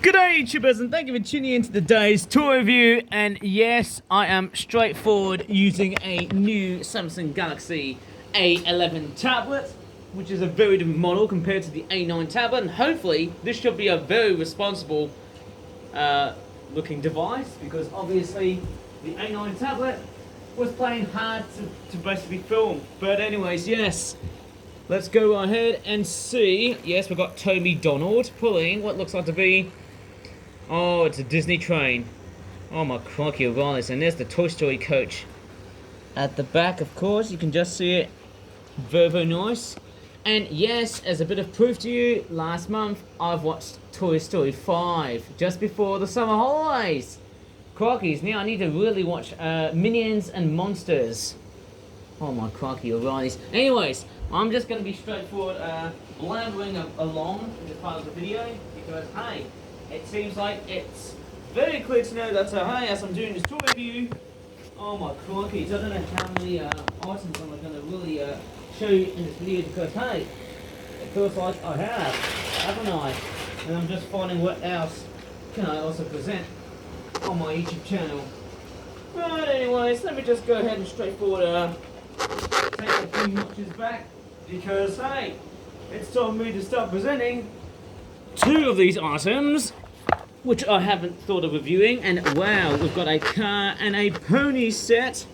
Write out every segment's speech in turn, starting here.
G'day YouTubers, and thank you for tuning into today's toy review. And yes, I am straightforward using a new Samsung Galaxy A11 tablet, which is a very different model compared to the A9 tablet, and hopefully this should be a very responsible looking device, because obviously the A9 tablet was playing hard to basically film. But anyways, yes, let's go ahead and see. Yes, we've got Toby Donald pulling what looks like to be, oh, it's a Disney train. Oh my crikey, O'Reilly's. And there's the Toy Story coach. At the back, of course, you can just see it. Very, very nice. And yes, as a bit of proof to you, last month I've watched Toy Story 5 just before the summer holidays. Crikeys, now I need to really watch Minions and Monsters. Oh my crikey, O'Reilly's. Anyways, I'm just going to be straightforward, blabbering along in this part of the video, because hey, it seems like it's very clear to know that, hey, as I'm doing this toy review, oh my crikey, I don't know how many items I'm going to really show you in this video, because hey, it feels like I have, haven't I? And I'm just finding what else can I also present on my YouTube channel. Right, anyways, let me just go ahead and straightforward take a few notches back, because hey, it's time for me to start presenting two of these items which I haven't thought of reviewing. And wow, we've got a car and a pony set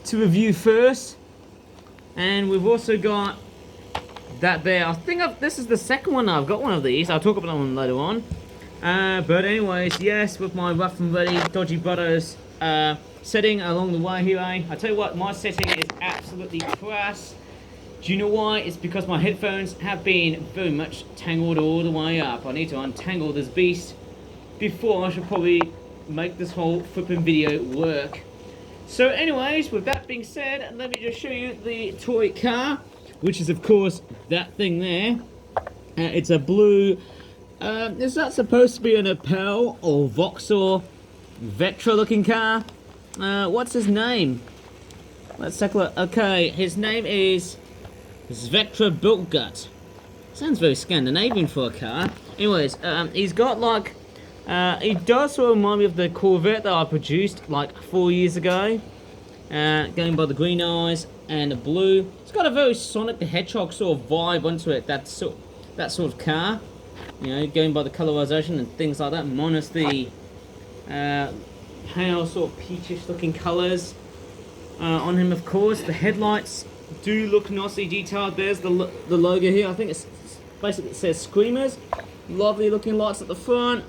to review first, and we've also got that there. I think this is the second one I've got one of these. I'll talk about that one later on. But anyways, yes, with my rough and ready Dodgy Brothers setting along the way here, I tell you what, my setting is absolutely crass. Do you know why? It's because my headphones have been very much tangled all the way up. I need to untangle this beast before I should probably make this whole flipping video work. So anyways, with that being said, let me just show you the toy car, which is of course that thing there. It's a blue, is that supposed to be an Opel or Vauxhall Vectra looking car? What's his name? Let's take a look. Okay, his name is Vectra Built-Gut. Sounds very Scandinavian for a car. Anyways, he's got like, he does sort of remind me of the Corvette that I produced like 4 years ago. Going by the green eyes and the blue. It's got a very Sonic the Hedgehog sort of vibe onto it. That sort of car. You know, going by the colorization and things like that, minus the pale sort of peachish looking colors on him, of course. The headlights do look nicely detailed. There's the logo here. I think it's basically, it says Skreemerz. Lovely looking lights at the front.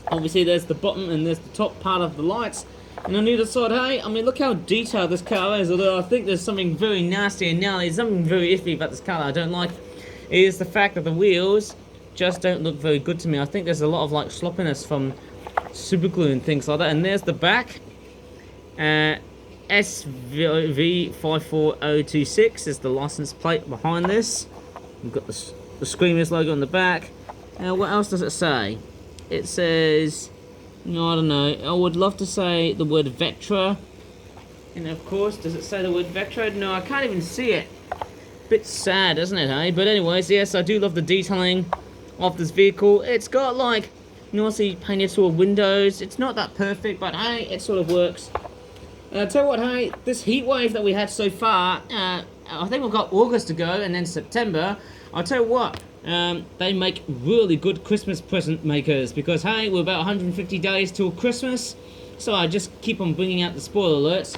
Obviously there's the bottom and there's the top part of the lights. And on either side, hey, I mean, look how detailed this car is. Although I think there's something very nasty and gnarly, something very iffy about this car that I don't like, is the fact that the wheels just don't look very good to me. I think there's a lot of like sloppiness from super glue and things like that. And there's the back. SV54026 is the license plate behind this. We've got the Skreemerz logo on the back. What else does it say? It says, no, I don't know. I would love to say the word Vectra. And of course, does it say the word Vectra? No, I can't even see it. Bit sad, isn't it, hey? But anyways, yes, I do love the detailing of this vehicle. It's got like nicely painted sort of windows. It's not that perfect, but hey, it sort of works. I'll tell you what, hey, this heat wave that we had so far, I think we've got August to go and then September. I'll tell you what, they make really good Christmas present makers, because hey, we're about 150 days till Christmas, so I just keep on bringing out the spoiler alerts.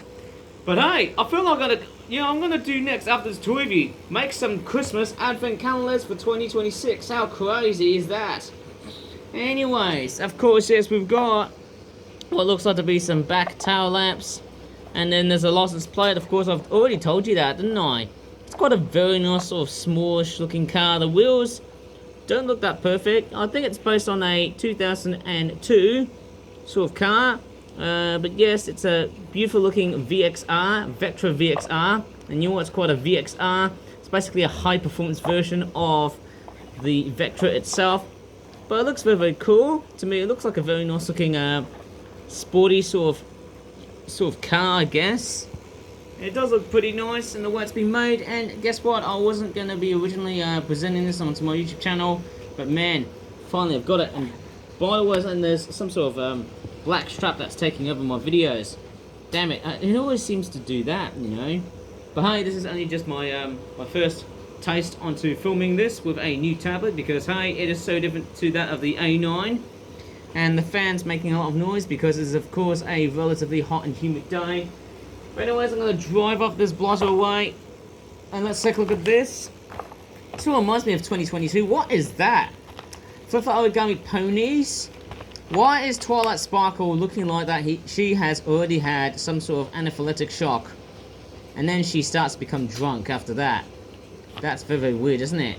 But hey, I feel like I'm gonna do next after this toy review, make some Christmas advent calendars for 2026. How crazy is that? Anyways, of course, yes, we've got what looks like to be some back tail lamps. And then there's a license plate. Of course, I've already told you that, didn't I? It's quite a very nice sort of smallish looking car. The wheels don't look that perfect. I think it's based on a 2002 sort of car. But yes, it's a beautiful looking VXR, Vectra VXR. And you know what's quite a VXR? It's basically a high performance version of the Vectra itself. But it looks very, very cool. To me, it looks like a very nice looking sporty sort of car, I guess. It does look pretty nice in the way it's been made. And guess what? I wasn't going to be originally presenting this onto my YouTube channel, but man, finally I've got it. And spider webs, and there's some sort of black strap that's taking over my videos. Damn it, it always seems to do that, you know. But hey, this is only just my my first taste onto filming this with a new tablet, because hey, it is so different to that of the A9. And the fan's making a lot of noise because it's of course a relatively hot and humid day. But anyways, I'm going to drive off this blotter away, and let's take a look at this. This all reminds me of 2022. What is that? So for Origami ponies, why is Twilight Sparkle looking like that? She has already had some sort of anaphylactic shock, and then she starts to become drunk after that. That's very, very weird, isn't it?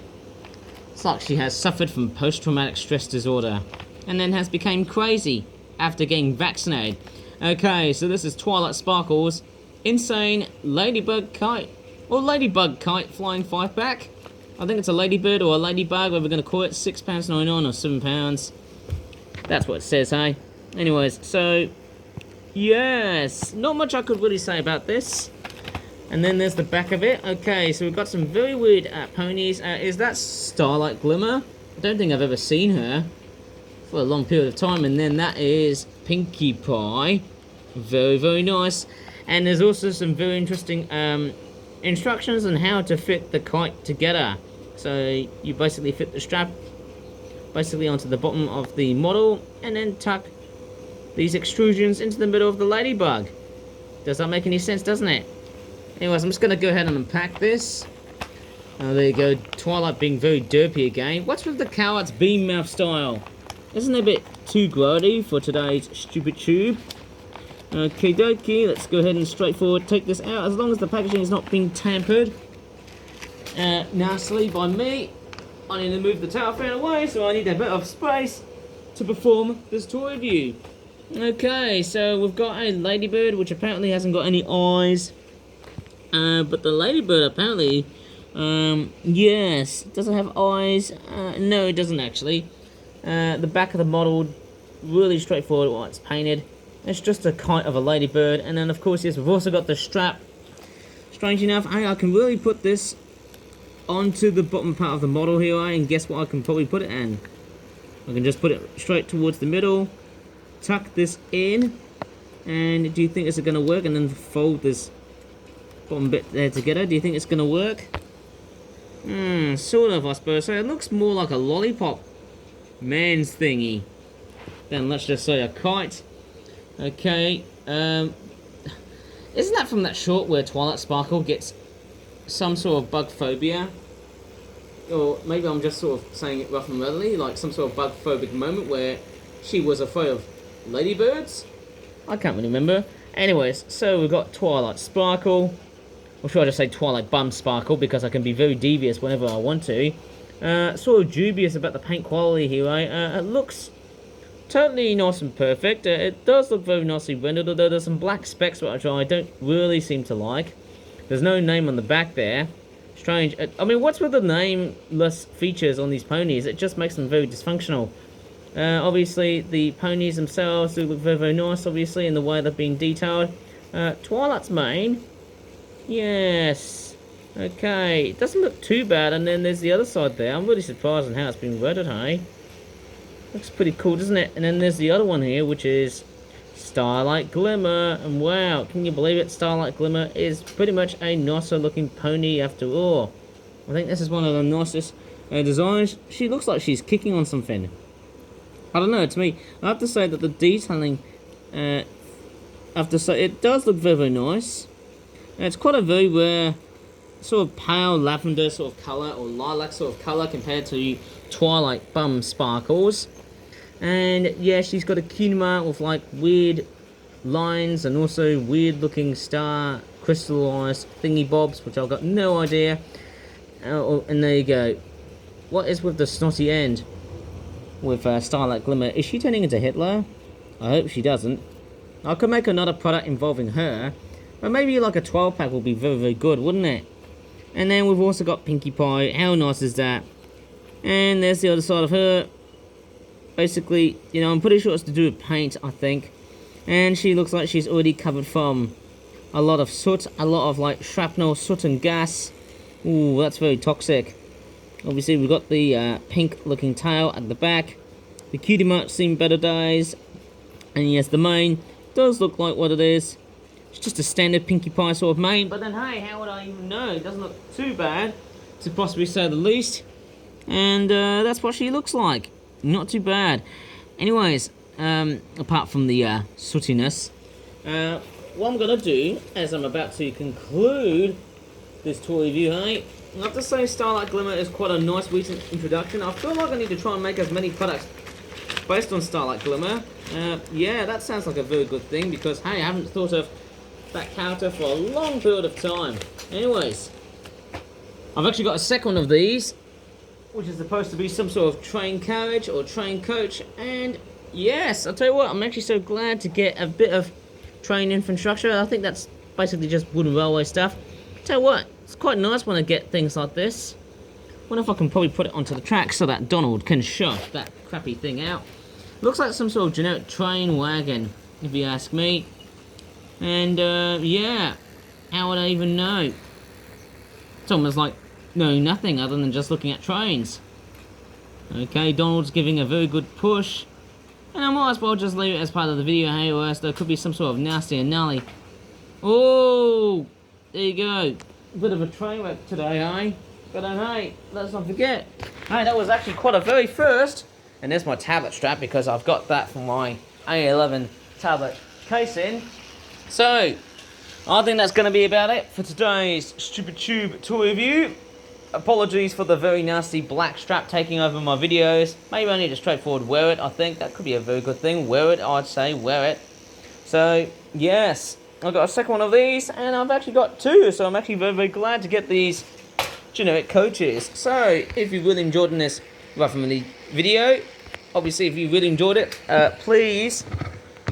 It's like she has suffered from post-traumatic stress disorder, and then has become crazy after getting vaccinated. Okay, so this is Twilight Sparkle's insane ladybug kite, or ladybug kite flying 5-pack. I think it's a ladybird or a ladybug, whatever we're going to call it, £6.99 or £7. That's what it says, hey? Anyways, so, yes, not much I could really say about this. And then there's the back of it. Okay, so we've got some very weird ponies. Is that Starlight Glimmer? I don't think I've ever seen her for a long period of time. And then that is Pinkie Pie. Very, very nice. And there's also some very interesting instructions on how to fit the kite together. So you basically fit the strap basically onto the bottom of the model, and then tuck these extrusions into the middle of the ladybug. Does that make any sense, doesn't it? Anyways, I'm just going to go ahead and unpack this. There you go, Twilight being very derpy again. What's with the coward's beam mouth style? Isn't it a bit too grody for today's stupid tube? Okay, dokie, let's go ahead and straightforward take this out, as long as the packaging is not being tampered nastily by me. I need to move the tower fan away, so I need a bit of space to perform this tour review. Okay, so we've got a ladybird, which apparently hasn't got any eyes. But the ladybird apparently, yes, doesn't have eyes. No, it doesn't actually. The back of the model, really straightforward while it's painted. It's just a kite of a ladybird. And then, of course, yes, we've also got the strap. Strange enough, hey, I can really put this onto the bottom part of the model here, and guess what I can probably put it in? I can just put it straight towards the middle, tuck this in, and do you think it's going to work? And then fold this bottom bit there together. Do you think it's going to work? Sort of, I suppose. So it looks more like a lollipop man's thingy than, let's just say, a kite. Okay, isn't that from that short where Twilight Sparkle gets some sort of bug phobia? Or maybe I'm just sort of saying it rough and readily, like some sort of bug phobic moment where she was afraid of ladybirds? I can't really remember. Anyways, so we've got Twilight Sparkle. Or should I just say Twilight Bum Sparkle, because I can be very devious whenever I want to. Sort of dubious about the paint quality here, right? It looks totally nice and perfect. It does look very nicely rendered, although there's some black specks which I don't really seem to like. There's no name on the back there. Strange. I mean, what's with the nameless features on these ponies? It just makes them very dysfunctional. Obviously, the ponies themselves do look very, very nice, obviously, in the way they're being detailed. Twilight's mane. Yes. Okay. It doesn't look too bad, and then there's the other side there. I'm really surprised on how it's been rendered, hey? Looks pretty cool, doesn't it? And then there's the other one here, which is Starlight Glimmer. And wow, can you believe it? Starlight Glimmer is pretty much a nicer looking pony after all. I think this is one of the nicest designs. She looks like she's kicking on something. I don't know, to me, I have to say that the detailing, I have to say, it does look very, very nice. It's quite a very rare sort of pale lavender sort of colour, or lilac sort of colour, compared to Twilight Bum Sparkles. And yeah, she's got a kinema with like weird lines and also weird looking star crystallized thingy bobs, which I've got no idea. And there you go. What is with the snotty end with Starlight Glimmer? Is she turning into Hitler? I hope she doesn't. I could make another product involving her, but maybe like a 12-pack would be very, very good, wouldn't it? And then we've also got Pinkie Pie. How nice is that? And there's the other side of her. Basically, you know, I'm pretty sure it's to do with paint, I think. And she looks like she's already covered from a lot of soot, a lot of like shrapnel, soot and gas. Ooh, that's very toxic. Obviously, we've got the pink looking tail at the back. The cutie mark seen better days. And yes, the mane does look like what it is. It's just a standard Pinkie Pie sort of mane, but then hey, how would I even know? It doesn't look too bad, to possibly say the least. And that's what she looks like. Not too bad. Anyways, apart from the sootiness, what I'm gonna do, as I'm about to conclude this tour review, hey, I have to say Starlight Glimmer is quite a nice recent introduction. I feel like I need to try and make as many products based on Starlight Glimmer. Yeah, that sounds like a very good thing, because hey, I haven't thought of that character for a long period of time. Anyways, I've actually got a second of these, which is supposed to be some sort of train carriage or train coach, and yes, I'll tell you what, I'm actually so glad to get a bit of train infrastructure. I think that's basically just wooden railway stuff. Tell you what, it's quite nice when I get things like this. Wonder if I can probably put it onto the track so that Donald can shove that crappy thing out. Looks like some sort of generic train wagon, if you ask me. And yeah, how would I even know? It's almost like knowing nothing other than just looking at trains. Okay, Donald's giving a very good push. And I might as well just leave it as part of the video, hey, or else there could be some sort of nasty and gnarly. Oh, there you go. Bit of a train wreck today, eh? But hey, let's not forget. Hey, that was actually quite a very first. And there's my tablet strap, because I've got that from my A11 tablet casing. So, I think that's going to be about it for today's Stupid Tube tour review. Apologies for the very nasty black strap taking over my videos. Maybe I need to straightforward wear it, I think. That could be a very good thing. Wear it, I'd say, wear it. So, yes, I've got a second one of these, and I've actually got two. So I'm actually very, very glad to get these generic coaches. So, if you really enjoyed this right from the video, obviously if you really enjoyed it, please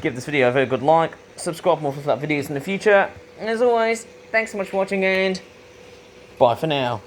give this video a very good like. Subscribe more for that videos in the future. And as always, thanks so much for watching, and bye for now.